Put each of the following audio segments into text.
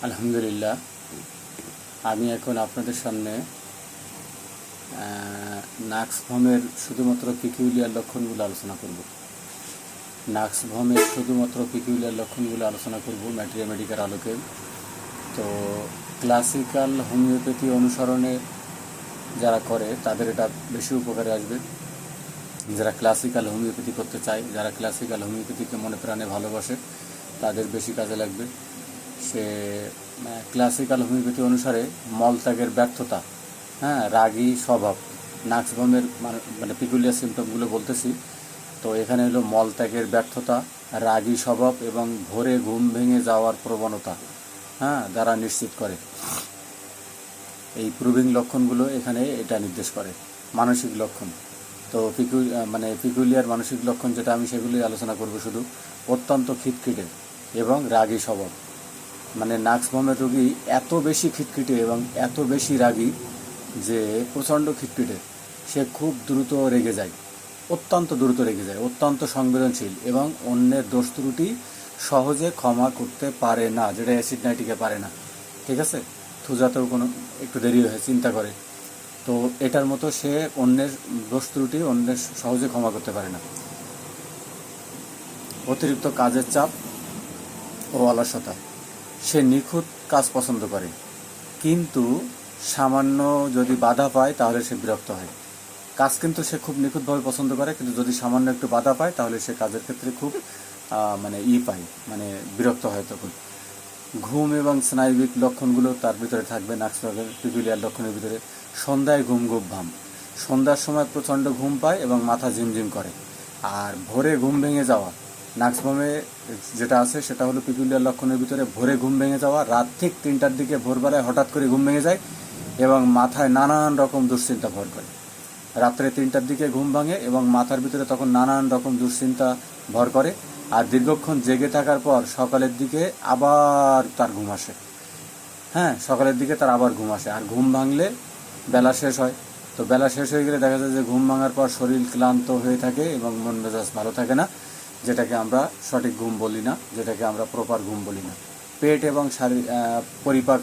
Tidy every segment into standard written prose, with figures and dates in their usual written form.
আলহামদুলিল্লাহ, আমি এখন আপনাদের সামনে নাক্সভমের শুধুমাত্র পিকিউলিয়ার লক্ষণগুলো আলোচনা করব। নাক্সভমের শুধুমাত্র পিকিউলিয়ার লক্ষণগুলো আলোচনা করব ম্যাথমেটিক্যাল আলোকে। তো ক্লাসিক্যাল হোমিওপ্যাথি অনুসরণে যারা করে তাদের এটা বেশি উপকারে আসবে। যারা ক্লাসিক্যাল হোমিওপ্যাথি করতে চায়, যারা ক্লাসিক্যাল হোমিওপ্যাথিকে মনে প্রাণে ভালোবাসে, তাদের বেশি কাজে লাগবে। সে ক্লাসিক্যাল হোমিওপ্যাথি অনুসারে মলত্যাগের ব্যর্থতা, রাগী স্বভাব, নাক্সভমের মানে পিকুলিয়ার সিমটমগুলো বলতেছি। তো এখানে হলো মলত্যাগের ব্যর্থতা, রাগী স্বভাব এবং ভোরে ঘুম ভেঙে যাওয়ার প্রবণতা, দ্বারা নিশ্চিত করে। এই প্রুভিং লক্ষণগুলো এখানে এটা নির্দেশ করে। মানসিক লক্ষণ, তো পিকুলিয়ার মানসিক লক্ষণ যেটা, আমি সেগুলোই আলোচনা করব শুধু। অত্যন্ত খিটখিটে এবং রাগী স্বভাব, মানে নাক্সভমের রোগী এত বেশি খিটখিটে এবং এত বেশি রাগী যে প্রচণ্ড খিটখিটে, সে খুব দ্রুত রেগে যায়, অত্যন্ত দ্রুত রেগে যায়, অত্যন্ত সংবেদনশীল এবং অন্যের দোষ ত্রুটি সহজে ক্ষমা করতে পারে না, যেটা অ্যাসিড নাইট্রিকে পারে না। ঠিক আছে, থুজাতেও কোনো একটু দেরি হয়ে চিন্তা করে। তো এটার মতো সে অন্যের দোষ ত্রুটি অন্যের সহজে ক্ষমা করতে পারে না। অতিরিক্ত কাজের চাপ ও অলসতা, সে নিখুঁত কাজ পছন্দ করে, কিন্তু সামান্য যদি বাধা পায় তাহলে সে বিরক্ত হয়। কাজ কিন্তু সে খুব নিখুঁতভাবে পছন্দ করে, কিন্তু যদি সামান্য একটু বাধা পায় তাহলে সে কাজের ক্ষেত্রে খুব পায়, মানে বিরক্ত হয় তখন। ঘুম এবং স্নায়বিক লক্ষণগুলো তার ভিতরে থাকবে নাক্সভমের পিকুলিয়ার লক্ষণের ভিতরে। সন্ধ্যায় ঘুম ভাম, সন্ধ্যার সময় প্রচণ্ড ঘুম পায় এবং মাথা ঝিমঝিম করে। আর ভোরে ঘুম ভেঙে যাওয়া, নাক্সভমে যেটা আছে সেটা হলো পিকুলিয়ার লক্ষণের ভিতরে ভোরে ঘুম ভেঙে যাওয়া। রাত ঠিক 3টার দিকে ভোরবেলায় হঠাৎ করে ঘুম ভেঙে যায় এবং মাথায় নানান রকম দুশ্চিন্তা ভর করে। রাত্রে 3টার দিকে ঘুম ভাঙে এবং মাথার ভিতরে তখন নানান রকম দুশ্চিন্তা ভর করে। আর দীর্ঘক্ষণ জেগে থাকার পর সকালের দিকে আবার তার ঘুম আসে। সকালের দিকে তার আবার ঘুম আসে, আর ঘুম ভাঙলে বেলা শেষ হয়। তো বেলা শেষ হয়ে গেলে দেখা যায় যে ঘুম ভাঙার পর শরীর ক্লান্ত হয়ে থাকে এবং মন মেজাজ ভালো থাকে না, যেটাকে আমরা সঠিক ঘুম বলি না, যেটাকে আমরা প্রপার ঘুম বলি না। পেট এবং পরিপাক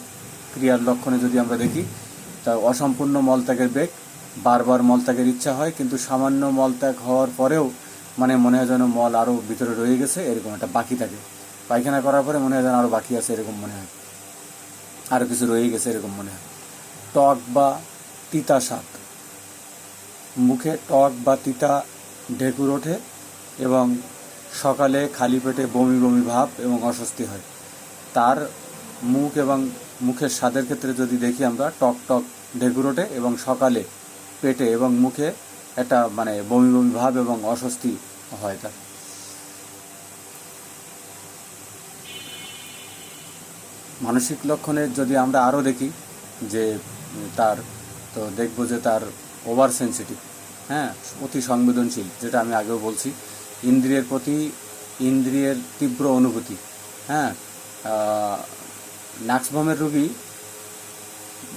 ক্রিয়ার লক্ষণে যদি আমরা দেখি, তা অসম্পূর্ণ মলত্যাগের বেগ, বারবার মলত্যাগের ইচ্ছা হয়, কিন্তু সামান্য মলত্যাগ হওয়ার পরেও মনে হয় যেন মল আরও ভিতরে রয়ে গেছে, এরকম একটা বাকি থাকে। পায়খানা করার পরে মনে হয় যেন আরও বাকি আছে, এরকম মনে হয়, আরও কিছু রয়ে গেছে, এরকম মনে হয়। টক বা তিতা স্বাদ, মুখে টক বা তিতা ঢেকুর ওঠে এবং সকালে খালি পেটে বমি বমি ভাব এবং অস্বস্তি হয়। তার মুখ এবং মুখের স্বাদের ক্ষেত্রে যদি দেখি আমরা, টক টক ঢেকুর ওঠে এবং সকালে পেটে এবং মুখে একটা বমি বমি ভাব এবং অস্বস্তি হয় তার। মানসিক লক্ষণে যদি আমরা আরও দেখি যে তার, তো দেখব যে তার ওভার সেন্সিটিভ, অতি সংবেদনশীল, যেটা আমি আগেও বলছি। ইন্দ্রিয়ের প্রতি ইন্দ্রিয়ের তীব্র অনুভূতি। নাক্সভমের রোগী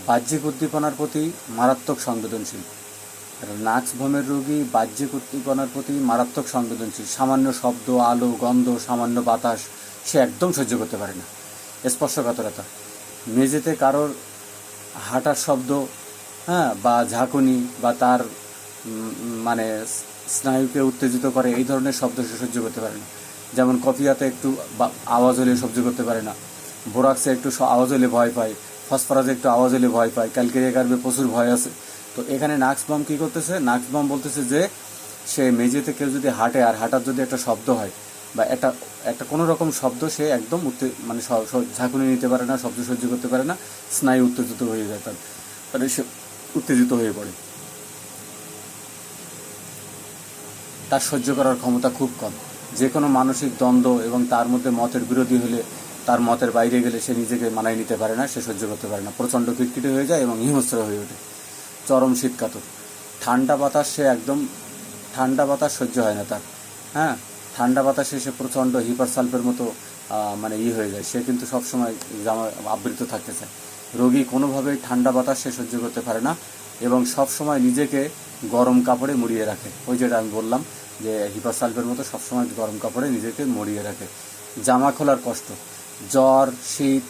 বাহ্যিক উদ্দীপনার প্রতি মারাত্মক সংবেদনশীল। নাক্সভমের রোগী বাহ্যিক উদ্দীপনার প্রতি মারাত্মক সংবেদনশীল। সামান্য শব্দ, আলো, গন্ধ, সামান্য বাতাস সে একদম সহ্য করতে পারে না। স্পর্শকাতরতা, মেঝেতে কারোর হাঁটার শব্দ, বা ঝাঁকুনি, বা তার স্নায়ুকে উত্তেজিত করে, এই ধরনের শব্দ সে সহ্য করতে পারে না। যেমন কফিয়াতে একটু আওয়াজ হলে সহ্য করতে পারে না, বোরাক্সে একটু আওয়াজ হলে ভয় পায়, ফসফরাসে একটু আওয়াজ হলে ভয় পায়, ক্যালকেরিয়া কার্বে প্রচুর ভয় আছে। তো এখানে নাক্সভম কী করতেছে, নাক্সভম বলতেছে যে সে মেঝেতে কেউ যদি হাঁটে আর হাঁটার যদি একটা শব্দ হয় বা একটা কোনো রকম শব্দ, সে একদম ঝাঁকুনি নিতে পারে না, শব্দ সহ্য করতে পারে না, স্নায়ু উত্তেজিত হয়ে যায়, তাহলে সে উত্তেজিত হয়ে পড়ে। তার সহ্য করার ক্ষমতা খুব কম। যে কোনো মানসিক দ্বন্দ্ব এবং তার মধ্যে মতের বিরোধী হলে, তার মতের বাইরে গেলে সে নিজেকে মানায় নিতে পারে না, সে সহ্য করতে পারে না, প্রচণ্ড খিটখিটে হয়ে যায় এবং হিংস্র হয়ে ওঠে। চরম শীতকাতর, ঠান্ডা বাতাস সহ্য হয় না তার। ঠান্ডা বাতাসে সে প্রচণ্ড হিপারসালফের মতো হয়ে যায়, সে কিন্তু সবসময় আবৃত থাকতে চায়। রোগী কোনোভাবেই ঠান্ডা বাতাস সে সহ্য করতে পারে না এবং সবসময় নিজেকে গরম কাপড়ে মুড়িয়ে রাখে। ওই যেটা আমি বললাম যে হিপারসালফের মতো সবসময় গরম কাপড়ে নিজেকে মুড়িয়ে রাখে। জামা খোলার কষ্ট, জ্বর, শীত,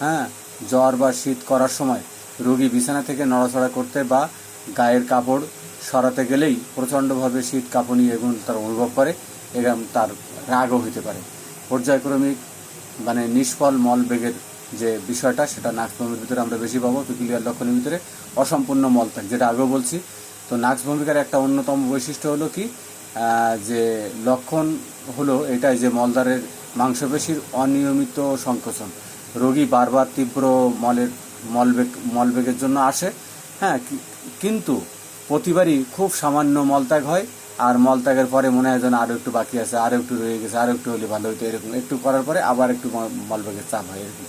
হ্যাঁ, জ্বর বা শীত করার সময় রোগী বিছানা থেকে নড়াচড়া করতে বা গায়ের কাপড় সরাতে গেলেই প্রচণ্ডভাবে শীত কাঁপুনি এগুলো তার অনুভব করে এবং তার রাগও হইতে পারে। পর্যায়ক্রমিক মানে নিষ্ফল মলবেগের যে বিষয়টা, সেটা নাক্সভূমির ভিতরে আমরা বেশি পাবো। পিকুলিয়ার লক্ষণের ভিতরে অসম্পূর্ণ মলত্যাগ, যেটা আগেও বলছি। তো নাক্সভূমিকার একটা অন্যতম বৈশিষ্ট্য হলো কি, যে লক্ষণ হলো এটাই যে মলদ্বারের মাংসপেশির অনিয়মিত সংকোচন। রোগী বারবার তীব্র মলবেগের জন্য আসে, হ্যাঁ, কিন্তু প্রতিবারই খুব সামান্য মলত্যাগ হয়, আর মলত্যাগের পরে মনে হয় যেন আরও একটু বাকি আছে, আরও একটু রয়ে গেছে, আরও একটু হলে ভালো হতো, এরকম একটু করার পরে আবার একটু মলবেগের চাপ হয়। এরকম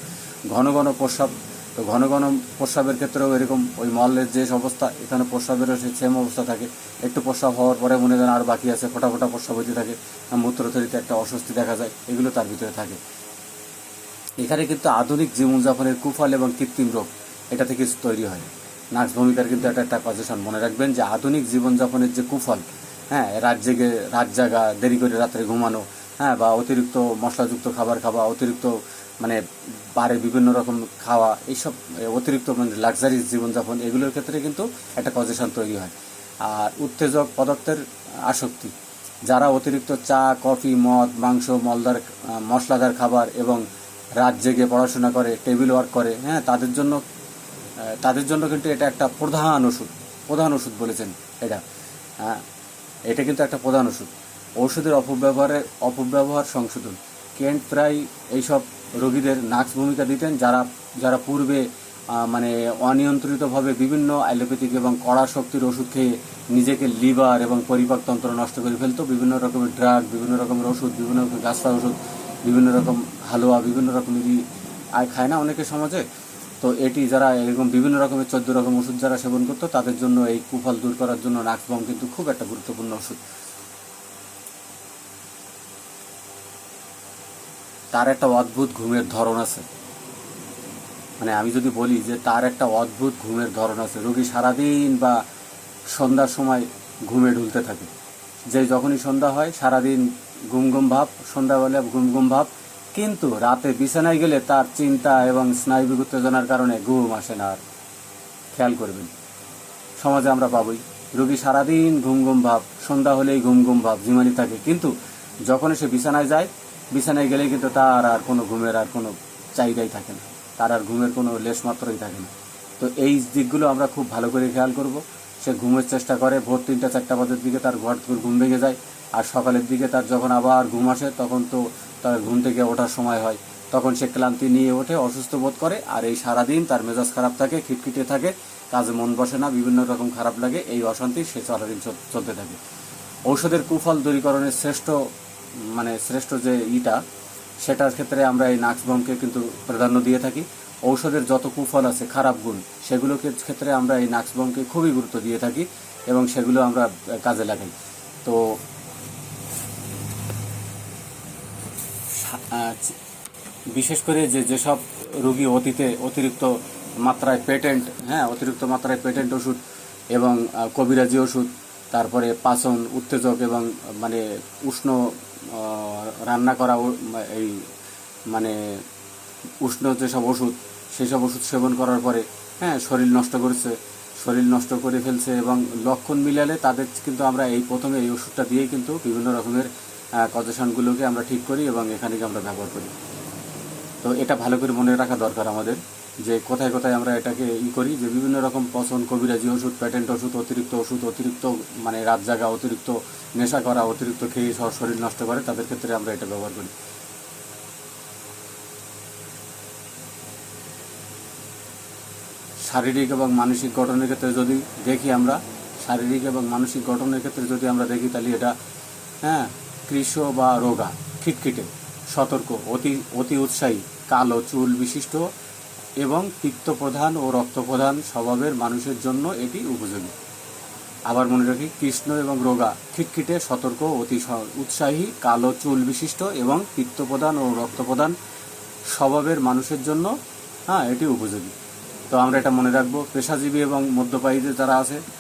ঘন ঘন প্রস্রাব, তো ঘন ঘন প্রস্রাবের ক্ষেত্রেও এরকম ওই মলের যে অবস্থা, এখানে প্রস্রাবেরও সেই সেম অবস্থা থাকে। একটু প্রস্রাব হওয়ার পরে মনে হয় আর বাকি আছে, ফোটা ফোটা প্রস্রাব হতে থাকে, মূত্রথলিতে একটা অস্বস্তি দেখা যায়, এগুলো তার ভিতরে থাকে। এখানে কিন্তু আধুনিক জীবনযাপনের কুফল এবং কৃত্রিম রোগ এটা থেকে তৈরি হয়। নাক্সভূমিকার কিন্তু একটা পজিশন মনে রাখবেন, যে আধুনিক জীবনযাপনের যে কুফল, হ্যাঁ, রাত জাগা, দেরি করে রাত্রে ঘুমানো, হ্যাঁ, বা অতিরিক্ত মশলাযুক্ত খাবার খাওয়া, অতিরিক্ত মানে বারে বিভিন্ন রকম খাওয়া, এইসব অতিরিক্ত মানে লাক্সারিস জীবনযাপন, এগুলোর ক্ষেত্রে কিন্তু একটা পজিশন তৈরি হয়। আর উত্তেজক পদার্থের আসক্তি, যারা অতিরিক্ত চা, কফি, মদ, মাংস, মশলাদার খাবার এবং রাত জেগে পড়াশোনা করে, টেবিল ওয়ার্ক করে, হ্যাঁ, তাদের জন্য কিন্তু এটা একটা প্রধান ওষুধ বলেছেন এটা। হ্যাঁ, এটা কিন্তু একটা প্রধান ওষুধ। ওষুধের অপব্যবহার সংশোধন। কেন্ট প্রায় এইসব রোগীদের নাক্সভূমিকা দিতেন, যারা পূর্বে মানে অনিয়ন্ত্রিতভাবে বিভিন্ন অ্যালোপ্যাথিক এবং কড়া শক্তির ওষুধ খেয়ে নিজেকে লিভার এবং পরিপাকতন্ত্র নষ্ট করে ফেলতো। বিভিন্ন রকমের ড্রাগ, বিভিন্ন রকমের ওষুধ, বিভিন্ন রকমের গাছপা ওষুধ, বিভিন্ন রকম হালুয়া, বিভিন্ন রকমেরই খায় না অনেকে সমাজে। তো এটি যারা এরকম বিভিন্ন রকমের 14 রকম ওষুধ যারা সেবন করতো, তাদের জন্য এই কুফল দূর করার জন্য নাক্সভূম কিন্তু খুব একটা গুরুত্বপূর্ণ ওষুধ। তার একটা অদ্ভুত ঘুমের ধরন আছে, মানে আমি যদি বলি যে তার একটা অদ্ভুত ঘুমের ধরন আছে। রোগী সারাদিন বা সন্ধ্যার সময় ঘুমে ঢুলতে থাকে, যে যখনই সন্ধ্যা হয় সারাদিন ঘুম ভাব, সন্ধ্যাবেলা ঘুম ভাব, কিন্তু রাতে বিছানায় গেলে তার চিন্তা এবং স্নায়বিক উত্তেজনার কারণে ঘুম আসে না। আর খেয়াল করবেন, সমাজে আমরা পাবই রোগী সারাদিন ঘুম ভাব, সন্ধ্যা হলেই ঘুম ভাব, ঝিমানি থাকে, কিন্তু যখনই সে বিছানায় গেলেই কিন্তু তার আর কোনো ঘুমের আর কোনো চাহিদাই থাকে না, তার আর ঘুমের কোনো লেশ মাত্রই থাকে না। তো এই দিকগুলো আমরা খুব ভালো করে খেয়াল করব। সে ঘুমের চেষ্টা করে, ভোর 3টা-4টা বাজের দিকে তার ঘর থেকে ঘুম ভেঙে যায়, আর সকালের দিকে তার যখন আবার ঘুম আসে, তখন তো তার ঘুম থেকে ওঠার সময় হয়, তখন সে ক্লান্তি নিয়ে ওঠে, অসুস্থ বোধ করে, আর এই সারাদিন তার মেজাজ খারাপ থাকে, খিটখিটে থাকে, কাজে মন বসে না, বিভিন্ন রকম খারাপ লাগে, এই অশান্তি সে সারাদিন চলতে থাকে। ঔষধের কুফল দূরীকরণের শ্রেষ্ঠ যে সেটার ক্ষেত্রে আমরা এই নাক্সভূমকে কিন্তু প্রাধান্য দিয়ে থাকি। ঔষধের যত কুফল আছে, খারাপ গুণ, সেগুলোকে ক্ষেত্রে আমরা এই নাক্সভূমকে খুবই গুরুত্ব দিয়ে থাকি এবং সেগুলো আমরা কাজে লাগাই। তো বিশেষ করে যেসব রোগী অতিরিক্ত মাত্রায় পেটেন্ট ওষুধ এবং কবিরাজি ওষুধ, তারপরে পাচন উত্তেজক এবং মানে উষ্ণ রান্না করা এই মানে উষ্ণ যেসব ওষুধ, সেসব ওষুধ সেবন করার পরে, হ্যাঁ, শরীর নষ্ট করে ফেলছে এবং লক্ষণ মিলালে তাদের কিন্তু আমরা প্রথমে এই ওষুধটা দিয়েই কিন্তু বিভিন্ন রকমের কজেশনগুলোকে আমরা ঠিক করি এবং এখানে আমরা ব্যবহার করি। তো এটা ভালো করে মনে রাখা দরকার আমাদের, যে কোথায় কোথায় আমরা এটাকে করি, যে বিভিন্ন রকম পচন, কবিরাজি ওষুধ, পেটেন্ট ওষুধ, অতিরিক্ত মানে রাত জাগা, অতিরিক্ত নেশা করা, অতিরিক্ত খেয়ে শরীর নষ্ট করে, তাদের ক্ষেত্রে আমরা এটা ব্যবহার করি। শারীরিক এবং মানসিক গঠনের ক্ষেত্রে যদি দেখি তাহলে এটা, হ্যাঁ, কৃশ বা রোগা, খিটখিটে, সতর্ক, অতি উৎসাহী, কালো চুল বিশিষ্ট এবং পিত্তপ্রধান ও রক্তপ্রধান স্বভাবের মানুষের জন্য এটি উপযোগী। আবার মনে রাখি, কৃষ্ণ এবং রোগা, খিটখিটে, সতর্ক, অতি উৎসাহী, কালো চুল বিশিষ্ট এবং পিত্তপ্রধান ও রক্তপ্রধান স্বভাবের মানুষের জন্য, হ্যাঁ, এটি উপযোগী। তো আমরা এটা মনে রাখবো। পেশাজীবী এবং মধ্যপায়ীদের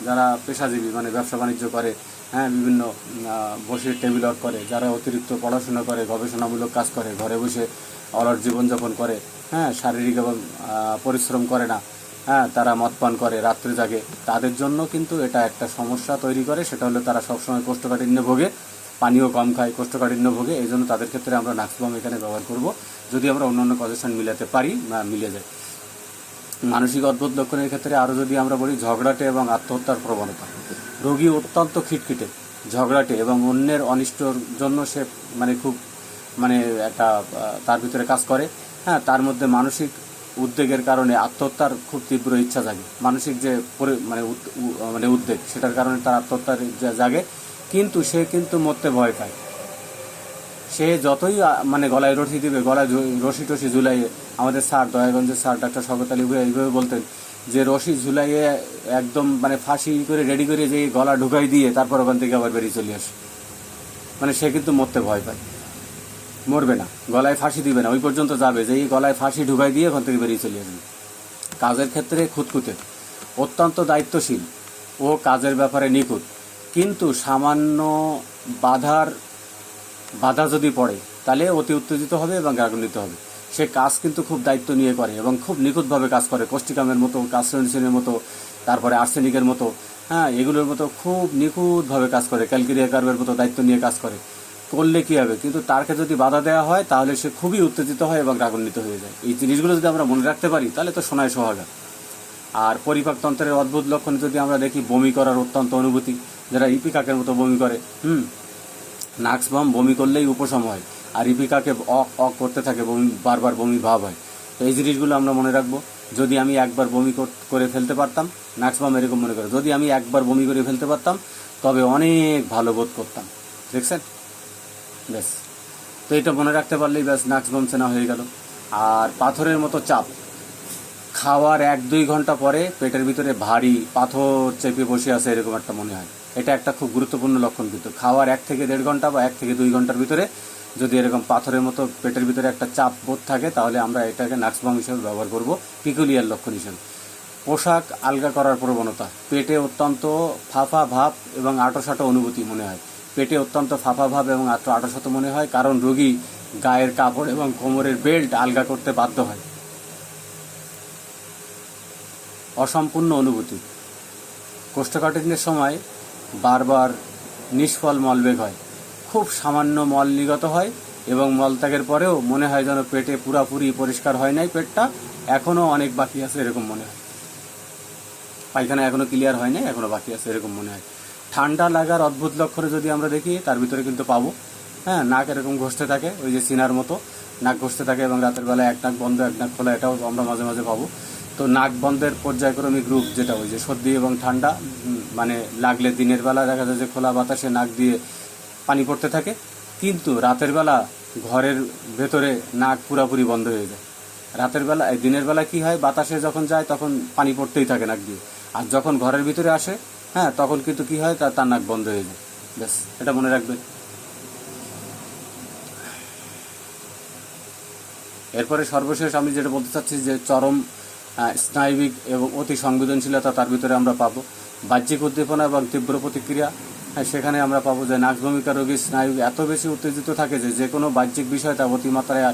যারা পেশাজীবী মানে ব্যবসা বাণিজ্য করে, হ্যাঁ, বিভিন্ন বসে টেবিল ওয়ার্ক করে, যারা অতিরিক্ত পড়াশোনা করে, গবেষণামূলক কাজ করে, ঘরে বসে অলস জীবনযাপন করে, হ্যাঁ, শারীরিক এবং পরিশ্রম করে না, হ্যাঁ, তারা মদ পান করে, রাত্রে জাগে, তাদের জন্য কিন্তু এটা একটা সমস্যা তৈরি করে। সেটা হলো তারা সবসময় কোষ্ঠকাঠিন্য ভোগে, পানিও কম খায়, কোষ্ঠকাঠিন্য ভোগে। এই জন্য তাদের ক্ষেত্রে আমরা নাক্সবাম এখানে ব্যবহার করব, যদি আমরা অন্যান্য কজেশন মিলাতে পারি বা মিলে যায়। মানসিক অদ্ভুত লক্ষণের ক্ষেত্রে আরও যদি আমরা বলি, ঝগড়াটে এবং আত্মহত্যার প্রবণতা। রোগী অত্যন্ত খিটখিটে, ঝগড়াটে এবং অন্যের অনিষ্টর জন্য সে খুব একটা তার ভিতরে কাজ করে। হ্যাঁ, তার মধ্যে মানসিক উদ্বেগের কারণে আত্মহত্যার খুব তীব্র ইচ্ছা জাগে। মানসিক যে উদ্বেগ, সেটার কারণে তার আত্মহত্যার জাগে, কিন্তু সে কিন্তু মরতে ভয় পায়। সে যতই গলায় রশি দিবে, গলায় রশি টশি ঝুলাইয়ে, আমাদের স্যার, দয়াগঞ্জের স্যার ডাক্তার শওকত আলী ভূঁইয়া এইভাবে বলতেন যে রশি ঝুলাইয়ে একদম ফাঁসি করে রেডি করে যে গলা ঢুকাই দিয়ে তারপর ওখান থেকে আবার বেরিয়ে চলে আসে। সে কিন্তু মরতে ভয় পায়, মরবে না, গলায় ফাঁসি দিবে না, ওই পর্যন্ত যাবে যে এই গলায় ফাঁসি ঢুকাই দিয়ে ওখান থেকে বেরিয়ে চলে আসবে। কাজের ক্ষেত্রে খুঁতখুঁতে, অত্যন্ত দায়িত্বশীল ও কাজের ব্যাপারে নিখুঁত, কিন্তু সামান্য বাধা যদি পড়ে তাহলে অতি উত্তেজিত হবে এবং রাগান্বিত হবে। সে কাজ কিন্তু খুব দায়িত্ব নিয়ে করে এবং খুব নিখুঁতভাবে কাজ করে। কোষ্টিকামের মতো, কাস্ট্রেনশনের মতো, তারপরে আর্সেনিকের মতো, হ্যাঁ, এগুলোর মতো খুব নিখুঁতভাবে কাজ করে। ক্যালকেরিয়া কার্ভের মতো দায়িত্ব নিয়ে কাজ করলে কী হবে, কিন্তু তারকে যদি বাধা দেওয়া হয় তাহলে সে খুবই উত্তেজিত হয় এবং রাগান্বিত হয়ে যায়। এই জিনিসগুলো যদি আমরা মনে রাখতে পারি তাহলে তো সোনায় সোহাগা। আর পরিপাকতন্ত্রের অদ্ভুত লক্ষণ যদি আমরা দেখি, বমি করার অত্যন্ত অনুভূতি, যারা ইপিকাকের মতো বমি করে, নাক্সবাম বমি করলেই উপশম হয়, আর ইপিকাকে অক করতে থাকে, বারবার বমি ভাব হয়। তো এই জিনিসগুলো আমরা মনে রাখবো। যদি আমি একবার বমি করে ফেলতে পারতাম, নাক্সবাম এরকম মনে করে, যদি আমি একবার বমি করে ফেলতে পারতাম তবে অনেক ভালো বোধ করতাম। দেখছেন, ব্যাস। তো এটা মনে রাখতে পারলেই ব্যাস নাক্সবাম চেনা হয়ে গেল। আর পাথরের মতো চাপ, খাওয়ার 1-2 ঘন্টা পরে পেটের ভিতরে ভারী পাথর চেপে বসে আছে এরকম একটা মনে হয়। এটা একটা খুব গুরুত্বপূর্ণ লক্ষণ। কিন্তু খাওয়ার 1 থেকে 1.5 ঘন্টা বা 1 থেকে 2 ঘন্টার ভিতরে যদি এরকম পাথরের মতো পেটের ভিতরে একটা চাপ বোধ থাকে, তাহলে আমরা এটাকে নাক্সবাম হিসেবে ব্যবহার করব, পিকুলিয়ার লক্ষণ হিসেবে। পোশাক আলগা করার প্রবণতা, পেটে অত্যন্ত ফাঁপা ভাব এবং আঁটোসাঁটো অনুভূতি মনে হয়। পেটে অত্যন্ত ফাঁপা ভাব এবং আঁটোসাঁটো মনে হয়, কারণ রোগী গায়ের কাপড় এবং কোমরের বেল্ট আলগা করতে বাধ্য হয়। অসম্পূর্ণ অনুভূতি, কোষ্ঠকাঠিন্যের সময় বারবার নিষ্ফল মলবেগ হয়, খুব সামান্য মল নির্গত হয় এবং মলত্যাগের পরেও মনে হয় যেন পেটে পুরাপুরি পরিষ্কার হয় নাই, পেটটা এখনও অনেক বাকি আছে এরকম মনে হয়, পায়খানা এখনও ক্লিয়ার হয় নাই, এখনও বাকি আছে এরকম মনে হয়। ঠান্ডা লাগার অদ্ভুত লক্ষণে যদি আমরা দেখি, তার ভিতরে কিন্তু পাবো, হ্যাঁ, নাক এরকম ঘষতে থাকে, ওই যে সিনার মতো নাক ঘষতে থাকে এবং রাতের বেলায় এক নাক বন্ধ এক নাক খোলা, এটাও আমরা মাঝে মাঝে পাবো। তো নাক বন্ধের পর্যায়ক্রমিক রূপ যেটা, ওই যে সর্দি এবং ঠান্ডা লাগলে দিনের বেলা দেখা যায় যে খোলা বাতাসে নাক দিয়ে পানি পড়তে থাকে, কিন্তু রাতের বেলা ঘরের ভেতরে নাক পুরাপুরি বন্ধ হয়ে যায়। দিনের বেলা কি হয়, বাতাসে যখন যায় তখন পানি পড়তেই থাকে নাক দিয়ে, আর যখন ঘরের ভিতরে আসে, হ্যাঁ, তখন কিন্তু কি হয়, তার নাক বন্ধ হয়ে যায়। ব্যাস, এটা মনে রাখবেন। এরপরে সর্বশেষ আমি যেটা বলতে চাচ্ছি যে চরম স্নায়বিক এবং অতি সংবেদনশীলতা তার ভিতরে আমরা পাবো। বাহ্যিক উদ্দীপনা এবং তীব্র প্রতিক্রিয়া, সেখানে আমরা পাবো যে নাকভূমিকা রোগীর স্নায়ু এত বেশি উত্তেজিত থাকে যে কোনো বাহ্যিক বিষয় তা অতিমাত্রায়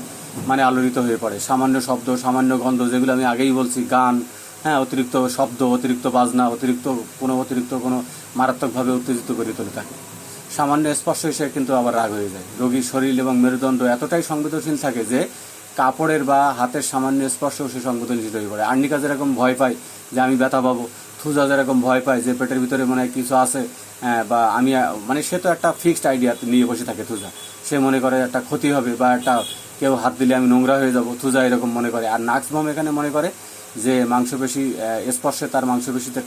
আলোড়িত হয়ে পড়ে। সামান্য শব্দ, সামান্য গন্ধ, যেগুলো আমি আগেই বলছি, গান, হ্যাঁ, অতিরিক্ত শব্দ, অতিরিক্ত বাজনা, অতিরিক্ত কোনো মারাত্মকভাবে উত্তেজিত করে তুলে থাকে। সামান্য স্পর্শ এসে কিন্তু আবার রাগ হয়ে যায়। রোগীর শরীর এবং মেরুদণ্ড এতটাই সংবেদনশীল থাকে যে কাপড়ের বা হাতের সামান্য স্পর্শ সে সংবেদনশীল হয়ে পড়ে। আর্নিকা যেরকম ভয় পায় যে আমি ব্যথা পাবো, থুজা যেরকম ভয় পায় যে পেটের ভিতরে মনে হয় কিছু আছে, বা আমি সে তো একটা ফিক্সড আইডিয়া নিয়ে বসে থাকে। থুজা সে মনে করে একটা ক্ষতি হবে বা একটা কেউ হাত দিলে আমি নোংরা হয়ে যাব, থুজা এরকম মনে করে। আর নাক্সবাম এখানে মনে করে যে মাংসপেশি স্পর্শে তার মাংসপেশিতে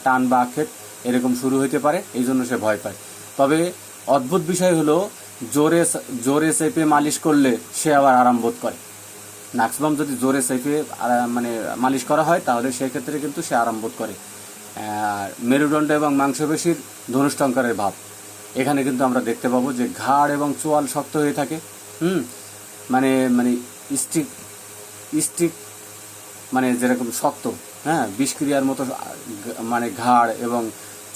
টান বা আক্ষেপ এরকম শুরু হইতে পারে, এই জন্য সে ভয় পায়। তবে অদ্ভুত বিষয় হলো, জোরে চেপে মালিশ করলে সে আবার আরাম বোধ করে। নাক্সবাম যদি জোরে চেপে মালিশ করা হয় তাহলে সেক্ষেত্রে কিন্তু সে আরাম বোধ করে। মেরুদণ্ড এবং মাংসপেশির ধনুষ্টঙ্কারের ভাব, এখানে কিন্তু আমরা দেখতে পাবো যে ঘাড় এবং চোয়াল শক্ত হয়ে থাকে। স্টিক যেরকম শক্ত, হ্যাঁ, বিষক্রিয়ার মতো ঘাড় এবং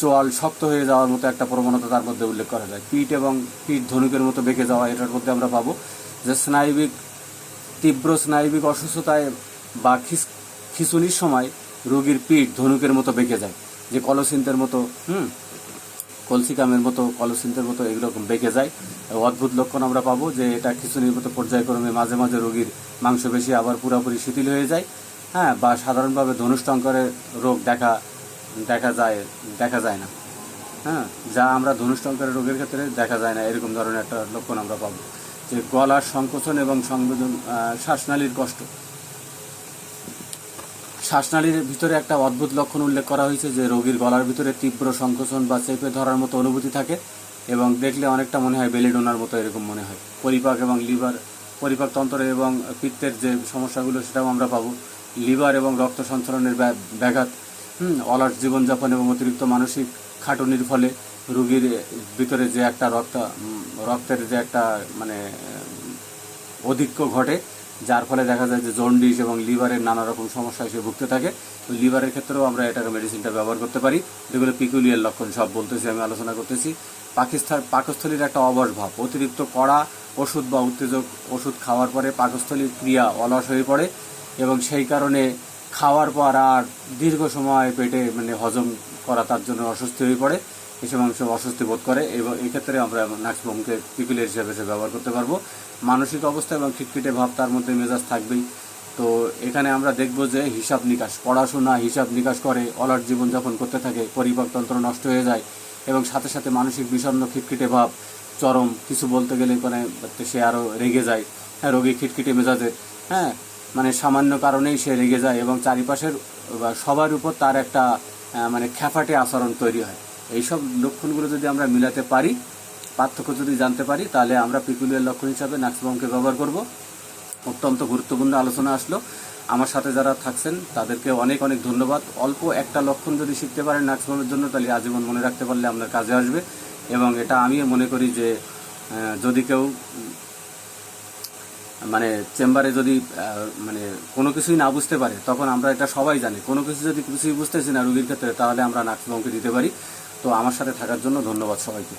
চোয়াল শক্ত হয়ে যাওয়ার মতো একটা প্রবণতা তার মধ্যে উল্লেখ করা যায়। পিঠ ধনুকের মতো বেঁকে যাওয়া, এটার মধ্যে আমরা পাবো যে স্নায়বিক তীব্র স্নায়বিক অসুস্থতায় বা খিঁচুনির সময় রোগীর পিঠ ধনুকের মতো বেঁকে যায়, যে কলসিন্তের মতো কলসিকামের মতো কলসিন্তের মতো এরকম বেঁকে যায়। অদ্ভুত লক্ষণ আমরা পাবো যে এটা খিঁচুনির মতো পর্যায়ক্রমে মাঝে মাঝে রোগীর মাংসপেশি আবার পুরোপুরি শিথিল হয়ে যায়। হ্যাঁ, বা সাধারণভাবে ধনুষ্টঙ্করের রোগ দেখা যায় না। হ্যাঁ, যা আমরা ধনুষ্টঙ্করের রোগের ক্ষেত্রে দেখা যায় না, এরকম ধরনের একটা লক্ষণ আমরা পাবো। যে গলার সংকোচন এবং সংবেদন, শ্বাসনালীর কষ্ট। শ্বাসনালীর ভিতরে একটা অদ্ভুত লক্ষণ উল্লেখ করা হয়েছে যে রোগীর গলার ভিতরে তীব্র সংকোচন বা চেপে ধরার মতো অনুভূতি থাকে এবং দেখলে অনেকটা মনে হয় বেলিডোনার মতো, এরকম মনে হয়। পরিপাক এবং পরিপাকতন্ত্র এবং পিত্তের যে সমস্যাগুলো সেটাও আমরা পাবো। লিভার এবং রক্ত সঞ্চালনের ব্যাঘাত, অলস জীবনযাপন এবং অতিরিক্ত মানসিক খাটুনির ফলে রোগীর ভিতরে যে একটা রক্তের যে একটা মানে অধিক্য ঘটে, যার ফলে দেখা যায় যে জন্ডিস এবং লিভারের নানা রকম সমস্যায় সে ভুগতে থাকে। তো লিভারের ক্ষেত্রেও আমরা এটাকে মেডিসিনটা ব্যবহার করতে পারি। যেগুলো পিকুলিয়ার লক্ষণ সব বলতেছি, আমি আলোচনা করতেছি। পাকস্থলীর একটা অবশ ভাব, অতিরিক্ত কড়া ওষুধ বা উত্তেজক ওষুধ খাওয়ার পরে পাকস্থলীর ক্রিয়া অলস হয়ে পড়ে এবং সেই কারণে খাওয়ার পর আর দীর্ঘ সময় পেটে মানে হজম করা তার জন্য অস্বস্তি হয়ে পড়ে, এসব অংশ অস্বস্তি বোধ করে এবং এই ক্ষেত্রে আমরা নাক্সিবামকে পিকুলিয়ার হিসেবে ব্যবহার করতে পারবো। মানসিক অবস্থা এবং খিটখিটে ভাব, তার মধ্যে মেজাজ থাকবেই। তো এখানে আমরা দেখব যে হিসাব নিকাশ, পড়াশোনা হিসাব নিকাশ করে অলস জীবনযাপন করতে থাকে, পরিপাকতন্ত্র নষ্ট হয়ে যায় এবং সাথে সাথে মানসিক বিষণ্ণ, খিটখিটে ভাব, চরম কিছু বলতে গেলে মানে সে আরও রেগে যায়। হ্যাঁ, রোগী খিটখিটে মেজাজের, হ্যাঁ, মানে সামান্য কারণেই সে রেগে যায় এবং চারিপাশের সবার উপর তার একটা মানে খ্যাফাটে আচরণ তৈরি হয়। এইসব লক্ষণগুলো যদি আমরা মিলাতে পারি, পার্থক্য যদি জানতে পারি, তাহলে আমরা পিকুলিয়ার লক্ষণ হিসাবে নাক্সিবামকে ব্যবহার করব। অত্যন্ত গুরুত্বপূর্ণ আলোচনা আসলো। আমার সাথে যারা থাকছেন তাদেরকে অনেক অনেক ধন্যবাদ। অল্প একটা লক্ষণ যদি শিখতে পারেন নাক্সিবামের জন্য, তাহলে আজীবন মনে রাখতে পারলে আপনার কাজে আসবে। এবং এটা আমিও মনে করি যে যদি কেউ মানে চেম্বারে যদি মানে কোনো কিছুই না বুঝতে পারে, তখন আমরা এটা সবাই জানি, কোনো কিছু যদি কিছুই বুঝতেছি না রোগীর ক্ষেত্রে, তাহলে আমরা নাক্সিবামকে দিতে পারি। তো আমার সাথে থাকার জন্য ধন্যবাদ সবাইকে।